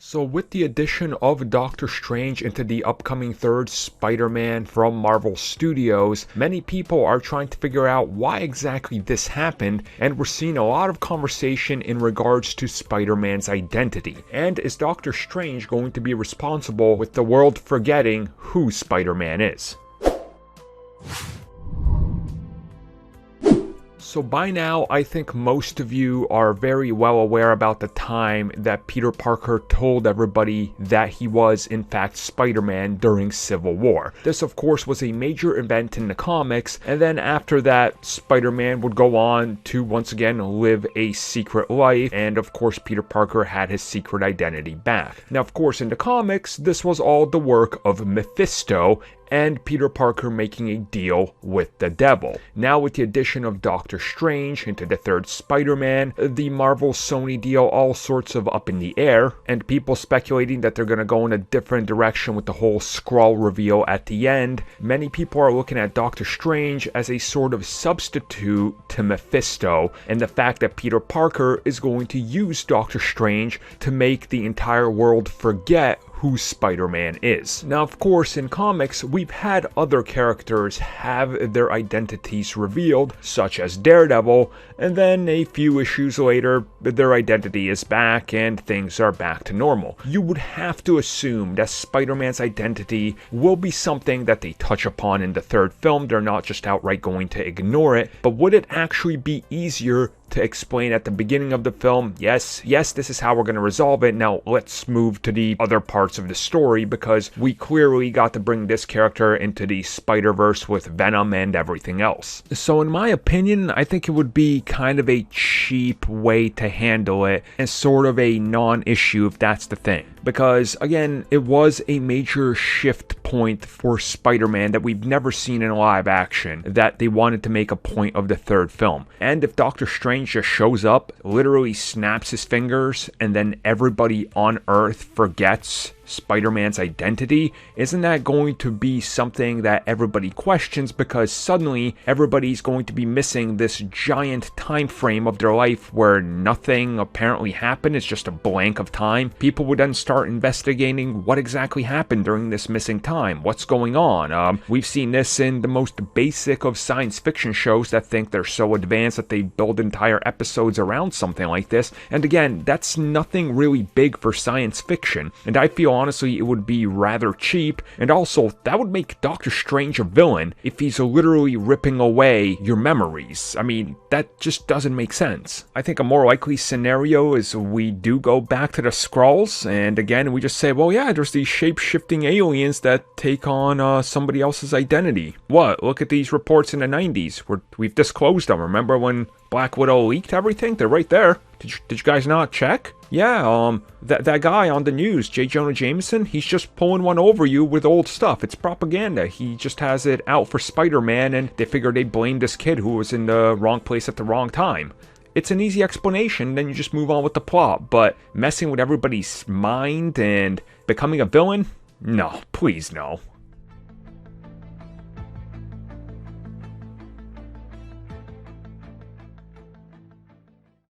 So with the addition of Doctor Strange into the upcoming third Spider-Man from Marvel Studios, many people are trying to figure out why exactly this happened, and we're seeing a lot of conversation in regards to Spider-Man's identity. And is Doctor Strange going to be responsible with the world forgetting who Spider-Man is? So by now, I think most of you are very well aware about the time that Peter Parker told everybody that he was in fact Spider-Man during Civil War. This of course was a major event in the comics, and then after that, Spider-Man would go on to once again live a secret life, and of course Peter Parker had his secret identity back. Now of course in the comics, this was all the work of Mephisto, and Peter Parker making a deal with the devil. Now with the addition of Doctor Strange into the third Spider-Man, the Marvel-Sony deal all sorts of up in the air, and people speculating that they're going to go in a different direction with the whole Skrull reveal at the end. Many people are looking at Doctor Strange as a sort of substitute to Mephisto, and the fact that Peter Parker is going to use Doctor Strange to make the entire world forget who Spider-Man is. Now, of course, in comics, we've had other characters have their identities revealed, such as Daredevil, and then a few issues later, their identity is back and things are back to normal. You would have to assume that Spider-Man's identity will be something that they touch upon in the third film. They're not just outright going to ignore it, but would it actually be easier to explain at the beginning of the film, yes, this is how we're going to resolve it. Now let's move to the other parts of the story, because we clearly got to bring this character into the Spider-Verse with Venom and everything else. So in my opinion, I think it would be kind of a cheap way to handle it and sort of a non-issue if that's the thing. Because again, it was a major shift point for Spider-Man that we've never seen in live action, that they wanted to make a point of the third film. And if Doctor Strange just shows up, literally snaps his fingers, and then everybody on Earth forgets Spider-Man's identity, isn't that going to be something that everybody questions, because suddenly everybody's going to be missing this giant time frame of their life where nothing apparently happened, it's just a blank of time. People would then start investigating what exactly happened during this missing time, what's going on. We've seen this in the most basic of science fiction shows that think they're so advanced that they build entire episodes around something like this, and again, that's nothing really big for science fiction, and I feel honestly it would be rather cheap, and also that would make Doctor Strange a villain if he's literally ripping away your memories. I mean, that just doesn't make sense. I think a more likely scenario is we do go back to the Skrulls, and again we just say, well yeah, there's these shape-shifting aliens that take on somebody else's identity. What? Look at these reports in the 90s. We've disclosed them. Remember when Black Widow leaked everything? They're right there. Did you guys not check? Yeah, that guy on the news, J. Jonah Jameson, he's just pulling one over you with old stuff. It's propaganda. He just has it out for Spider-Man, and they figured they'd blame this kid who was in the wrong place at the wrong time. It's an easy explanation, then you just move on with the plot, but messing with everybody's mind and becoming a villain? No, please no.